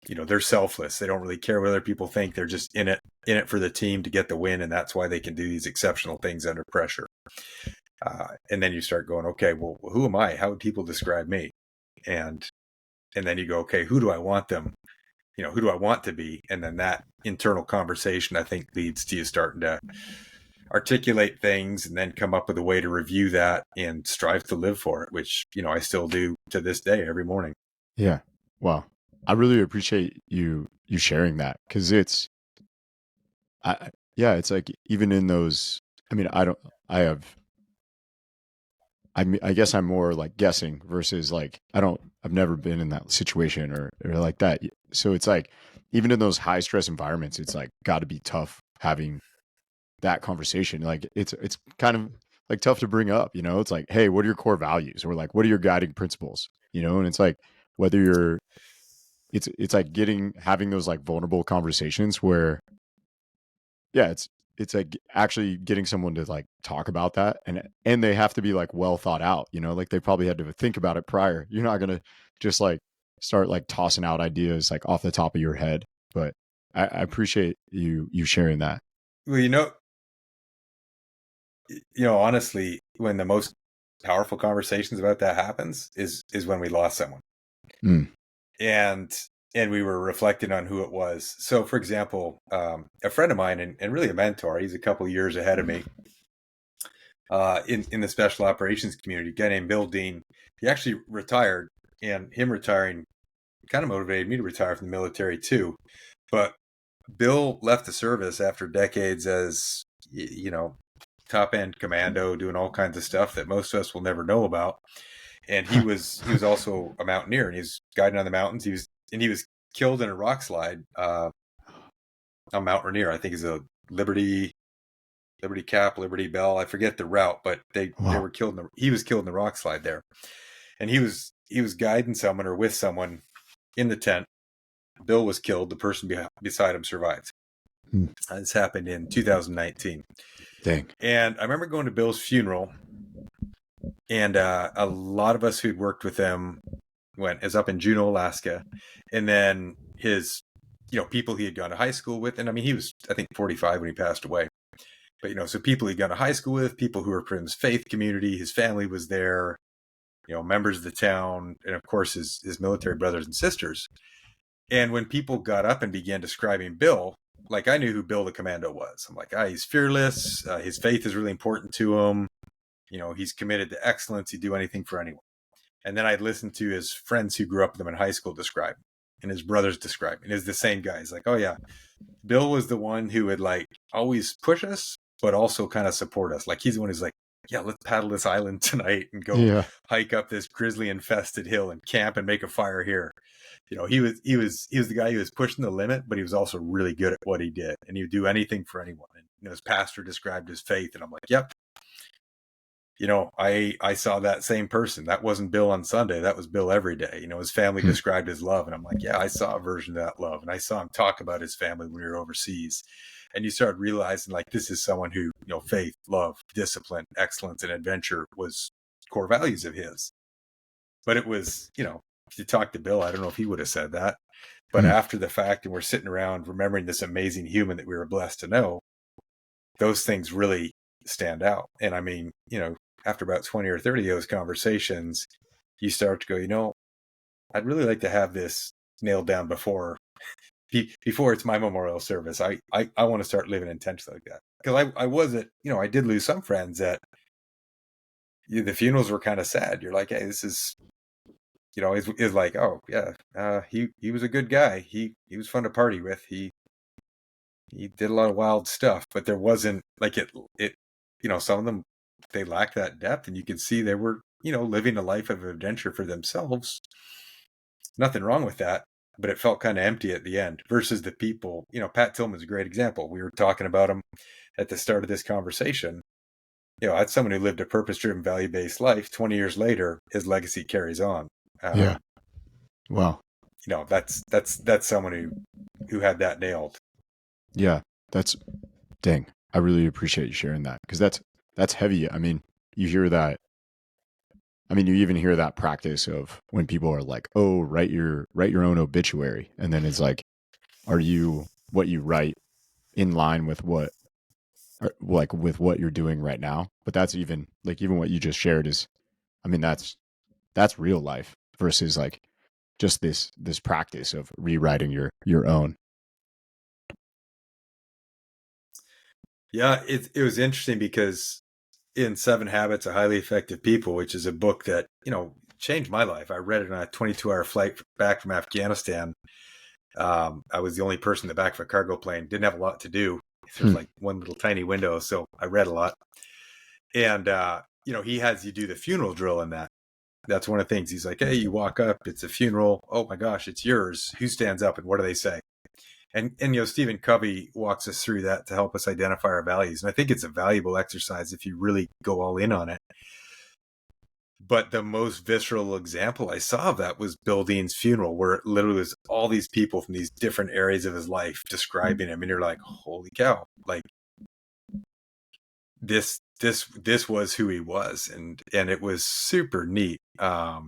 they're selfless. They don't really care what other people think. They're just in it for the team to get the win. And that's why they can do these exceptional things under pressure. And then you start going, okay, well, who am I? How would people describe me? And then you go, okay, who do I want them? Who do I want to be? And then that internal conversation, I think, leads to you starting to articulate things and then come up with a way to review that and strive to live for it, which, I still do to this day every morning. Yeah. Wow. I really appreciate you sharing that, because it's like, even in those, I mean, I guess I'm more like guessing versus like, I've never been in that situation or like that. So it's like, even in those high stress environments, it's like got to be tough having that conversation. Like it's kind of like tough to bring up, it's like, hey, what are your core values? Or like, what are your guiding principles? And it's like, whether you're, it's like having those like vulnerable conversations where, yeah, it's like actually getting someone to like talk about that, and they have to be like well thought out, like they probably had to think about it prior. You're not going to just like start like tossing out ideas like off the top of your head. But I appreciate you sharing that. Well, honestly, when the most powerful conversations about that happens is when we lost someone. Mm. And we were reflecting on who it was. So, for example, a friend of mine and really a mentor, he's a couple years ahead of me in the special operations community, a guy named Bill Dean. He actually retired, and him retiring kind of motivated me to retire from the military too. But Bill left the service after decades as, top end commando, doing all kinds of stuff that most of us will never know about. And he was also a mountaineer, and he was guiding on the mountains. He was killed in a rock slide on Mount Rainier. I think is a Liberty Cap, Liberty Bell. I forget the route, but they were killed. He was killed in the rock slide there, and he was guiding someone or with someone in the tent. Bill was killed. The person beside him survived. This happened in 2019. Dang. And I remember going to Bill's funeral, and a lot of us who'd worked with him is up in Juneau, Alaska, and then his, people he had gone to high school with, and I mean, he was, I think, 45 when he passed away. But, so people he'd gone to high school with, people who were from his faith community, his family was there, members of the town, and of course his military brothers and sisters. And when people got up and began describing Bill, like, I knew who Bill the Commando was. I'm like, he's fearless. His faith is really important to him. He's committed to excellence. He'd do anything for anyone. And then I'd listen to his friends who grew up with him in high school describe him, and his brothers describe him. And it's the same guy. He's like, oh yeah, Bill was the one who would like always push us, but also kind of support us. Like, he's the one who's like, yeah, let's paddle this island tonight and go hike up this grizzly infested hill and camp and make a fire here. He was the guy who was pushing the limit, but he was also really good at what he did, and he would do anything for anyone. And his pastor described his faith, and I'm like, yep. I saw that same person. That wasn't Bill on Sunday. That was Bill every day. His family described his love. And I'm like, yeah, I saw a version of that love. And I saw him talk about his family when we were overseas. And you start realizing, like, this is someone who, faith, love, discipline, excellence, and adventure was core values of his. But it was, if you talk to Bill, I don't know if he would have said that. But after the fact, and we're sitting around remembering this amazing human that we were blessed to know, those things really stand out. And I mean, after about 20 or 30 of those conversations, you start to go, I'd really like to have this nailed down before it's my memorial service. I want to start living intentionally like that. Because I wasn't, I did lose some friends that the funerals were kind of sad. You're like, hey, this is, it's like, oh yeah, he was a good guy. He was fun to party with. He did a lot of wild stuff, but there wasn't like it, some of them, they lacked that depth, and you could see they were, living a life of adventure for themselves. Nothing wrong with that, but it felt kind of empty at the end versus the people, Pat Tillman's a great example. We were talking about him at the start of this conversation. That's someone who lived a purpose-driven, value-based life. 20 years later, his legacy carries on. Yeah. Wow. That's someone who had that nailed. Yeah. Dang. I really appreciate you sharing that, because that's heavy. I mean, you hear that I mean, you even hear that practice of when people are like, "Oh, write your own obituary," and then it's like, are you what you write in line with what like with what you're doing right now? But that's even like even what you just shared is, I mean, that's real life versus like just this practice of rewriting your own. Yeah, it was interesting because in Seven Habits of Highly Effective People, which is a book that, changed my life. I read it on a 22-hour flight back from Afghanistan. I was the only person in the back of a cargo plane, didn't have a lot to do. There's like one little tiny window, so I read a lot. And, he has you do the funeral drill in that. That's one of the things. He's like, hey, you walk up, it's a funeral. Oh my gosh, it's yours. Who stands up and what do they say? And Stephen Covey walks us through that to help us identify our values. And I think it's a valuable exercise if you really go all in on it. But the most visceral example I saw of that was Bill Dean's funeral, where it literally was all these people from these different areas of his life describing him. And you're like, holy cow, like this was who he was. And it was super neat. I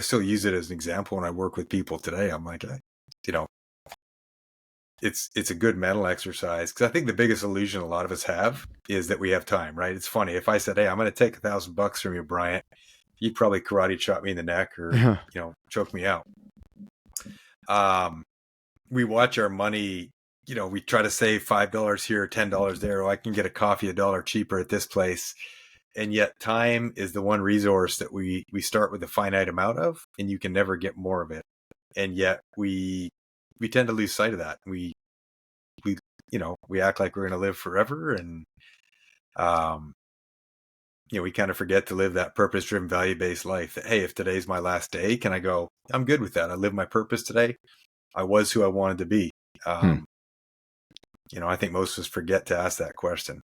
still use it as an example when I work with people today. I'm like, it's a good mental exercise, because I think the biggest illusion a lot of us have is that we have time, right? It's funny. If I said, hey, I'm going to take $1,000 from you, Bryant, you'd probably karate chop me in the neck or, choke me out. We watch our money, we try to save $5 here, $10 there. Oh, I can get a coffee $1 cheaper at this place. And yet time is the one resource that we start with a finite amount of, and you can never get more of it. And yet we tend to lose sight of that. We act like we're going to live forever. And, we kind of forget to live that purpose-driven, value-based life that, hey, if today's my last day, can I go, I'm good with that. I live my purpose today. I was who I wanted to be. I think most of us forget to ask that question.